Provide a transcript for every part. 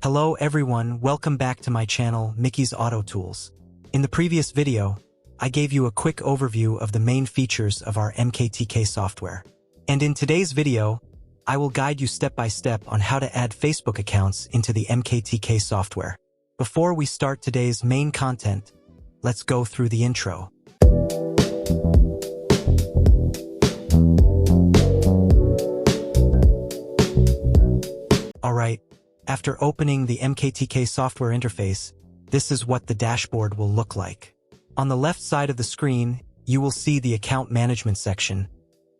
Hello everyone, welcome back to my channel, Mikis Auto Tools. In the previous video, I gave you a quick overview of the main features of our MKTK software. And in today's video, I will guide you step by step on how to add Facebook accounts into the MKTK software. Before we start today's main content, let's go through the intro. Alright, after opening the MKTK software interface, this is what the dashboard will look like. On the left side of the screen, you will see the account management section.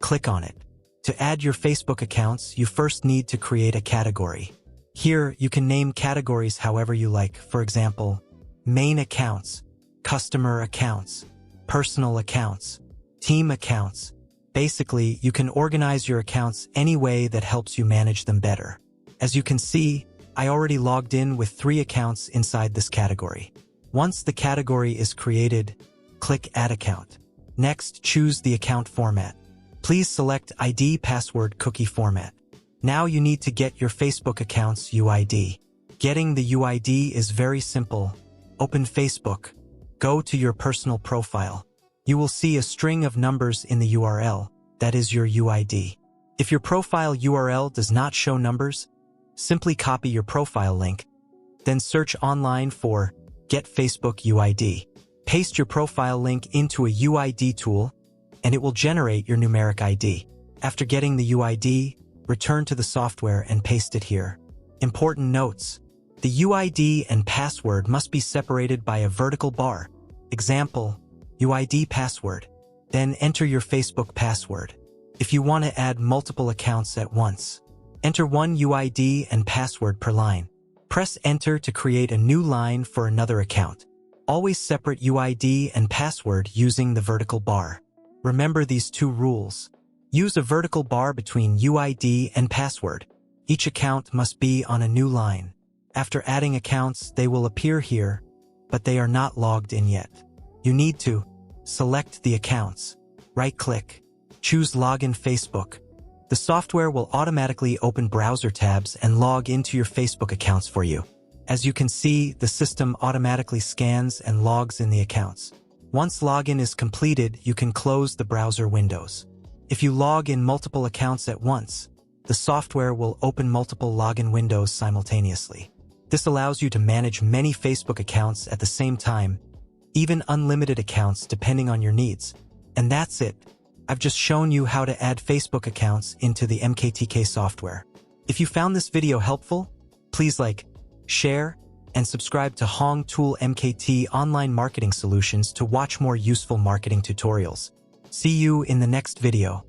Click on it. To add your Facebook accounts, you first need to create a category. Here, you can name categories however you like. For example, main accounts, customer accounts, personal accounts, team accounts. Basically, you can organize your accounts any way that helps you manage them better. As you can see, I already logged in with 3 accounts inside this category. Once the category is created, click Add Account. Next, choose the account format. Please select ID, password, cookie format. Now you need to get your Facebook account's UID. Getting the UID is very simple. Open Facebook. Go to your personal profile. You will see a string of numbers in the URL. That is your UID. If your profile URL does not show numbers, simply copy your profile link, then search online for Get Facebook UID. Paste your profile link into a UID tool, and it will generate your numeric ID. After getting the UID, return to the software and paste it here. Important notes: the UID and password must be separated by a vertical bar. Example, UID password. Then enter your Facebook password. If you want to add multiple accounts at once, enter one UID and password per line. Press Enter to create a new line for another account. Always separate UID and password using the vertical bar. Remember these 2 rules. Use a vertical bar between UID and password. Each account must be on a new line. After adding accounts, they will appear here, but they are not logged in yet. You need to select the accounts. Right-click. Choose Login Facebook. The software will automatically open browser tabs and log into your Facebook accounts for you. As you can see, the system automatically scans and logs in the accounts. Once login is completed, you can close the browser windows. If you log in multiple accounts at once, the software will open multiple login windows simultaneously. This allows you to manage many Facebook accounts at the same time, even unlimited accounts depending on your needs. And that's it. I've just shown you how to add Facebook accounts into the MKTK software. If you found this video helpful, please like, share, and subscribe to Auto Tool MKT Online Marketing Solutions to watch more useful marketing tutorials. See you in the next video.